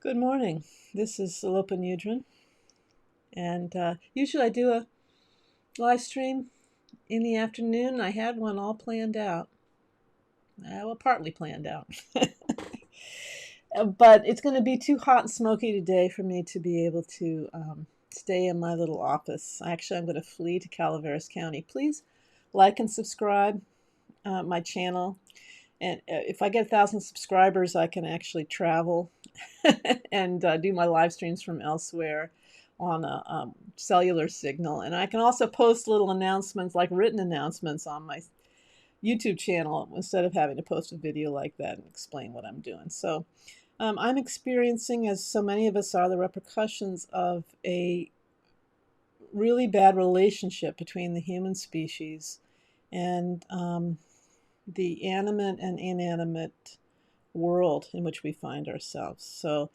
Good morning. This is Lopanudran, and usually I do a live stream in the afternoon. I had one all planned out, well, partly planned out, but it's going to be too hot and smoky today for me to be able to stay in my little office. Actually, I'm going to flee to Calaveras County. Please like and subscribe my channel. And if I get 1,000 subscribers, I can actually travel and do my live streams from elsewhere on a cellular signal. And I can also post little announcements, like written announcements, on my YouTube channel instead of having to post a video like that and explain what I'm doing. So I'm experiencing, as so many of us are, the repercussions of a really bad relationship between the human species and the animate and inanimate world in which we find ourselves. So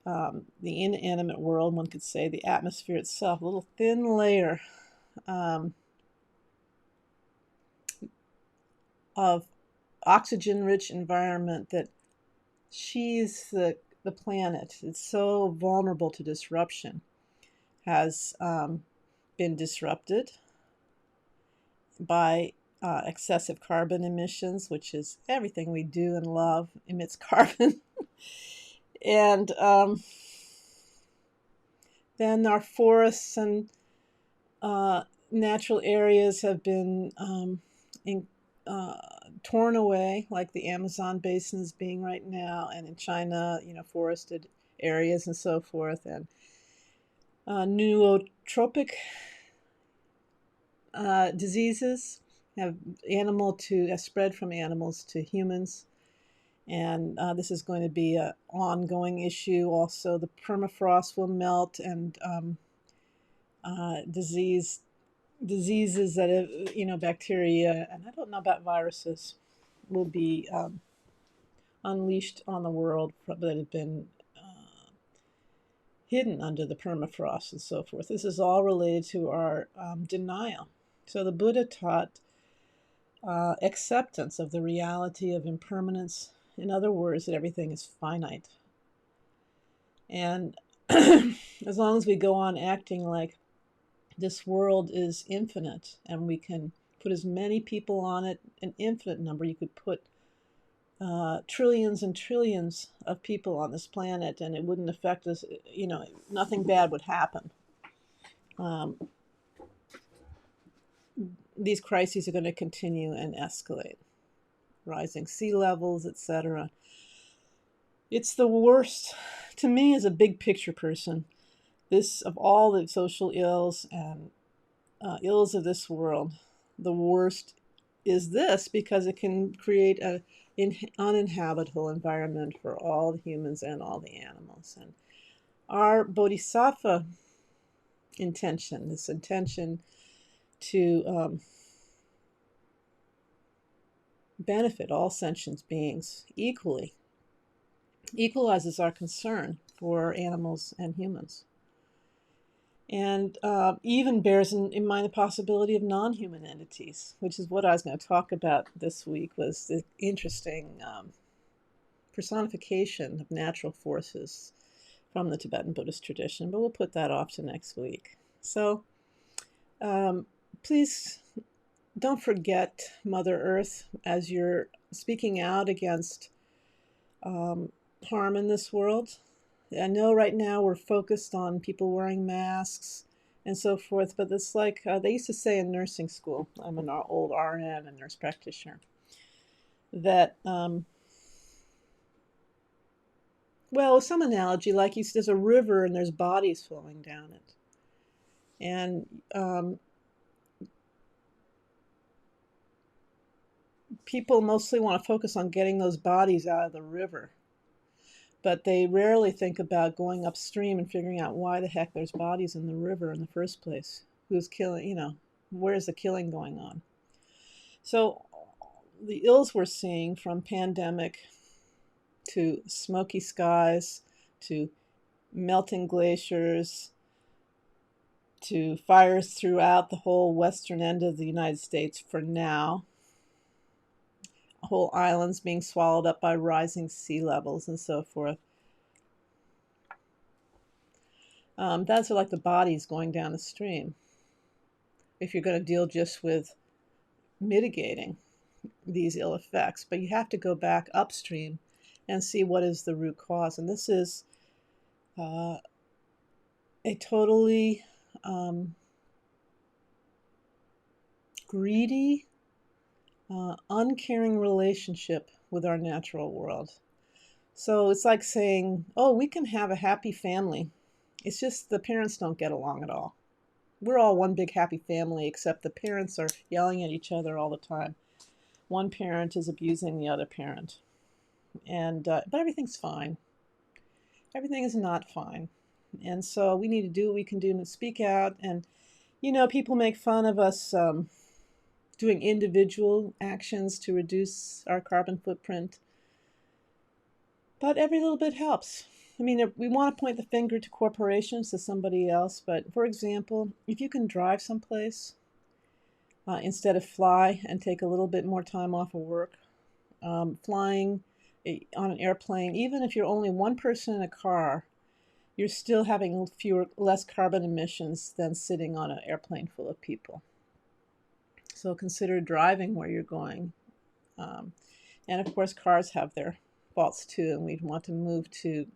the inanimate world, one could say, the atmosphere itself, a little thin layer of oxygen-rich environment that sheathes the planet. It's so vulnerable to disruption, has been disrupted by excessive carbon emissions, which is everything we do and love emits carbon. And then our forests and natural areas have been torn away, like the Amazon basin is being right now, and in China, forested areas and so forth, and nootropic diseases have spread from animals to humans. And this is going to be an ongoing issue. Also, the permafrost will melt, and diseases that have, bacteria, and I don't know about viruses, will be unleashed on the world that have been hidden under the permafrost and so forth. This is all related to our denial. So the Buddha taught acceptance of the reality of impermanence. In other words, that everything is finite. And as long as we go on acting like this world is infinite and we can put as many people on it, an infinite number, you could put trillions and trillions of people on this planet and it wouldn't affect us, nothing bad would happen. These crises are going to continue and escalate. Rising sea levels, etc. It's the worst. To me, as a big picture person, this, of all the social ills and ills of this world, the worst is this, because it can create an uninhabitable environment for all the humans and all the animals. And our bodhisattva intention, this intention to benefit all sentient beings equally, equalizes our concern for animals and humans. And even bears in mind the possibility of non-human entities, which is what I was going to talk about this week, was the interesting personification of natural forces from the Tibetan Buddhist tradition, but we'll put that off to next week. So please don't forget Mother Earth as you're speaking out against harm in this world. I know right now we're focused on people wearing masks and so forth, but it's like they used to say in nursing school, I'm an old RN, a nurse practitioner, that, well, some analogy, like there's a river and there's bodies flowing down it. And people mostly want to focus on getting those bodies out of the river, but they rarely think about going upstream and figuring out why the heck there's bodies in the river in the first place. Who's killing, where's the killing going on? So the ills we're seeing, from pandemic to smoky skies to melting glaciers to fires throughout the whole western end of the United States for now, whole islands being swallowed up by rising sea levels and so forth. That's like the bodies going down the stream. If you're going to deal just with mitigating these ill effects, but you have to go back upstream and see what is the root cause. And this is a totally greedy, uncaring relationship with our natural world. So it's like saying, oh, we can have a happy family. It's just the parents don't get along at all. We're all one big happy family, except the parents are yelling at each other all the time. One parent is abusing the other parent. But everything's fine. Everything is not fine. And so we need to do what we can do to speak out. And, people make fun of us doing individual actions to reduce our carbon footprint. But every little bit helps. I mean, we want to point the finger to corporations, to somebody else. But for example, if you can drive someplace instead of fly and take a little bit more time off of work, flying on an airplane, even if you're only one person in a car, you're still having less carbon emissions than sitting on an airplane full of people. So consider driving where you're going. And of course, cars have their faults too, and we'd want to move to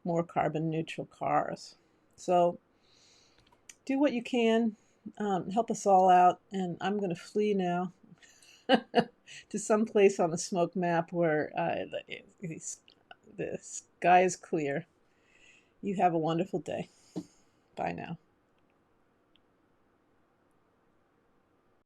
more carbon neutral cars. So do what you can, help us all out, and I'm going to flee now to some place on the smoke map where the sky is clear. You have a wonderful day. Bye now.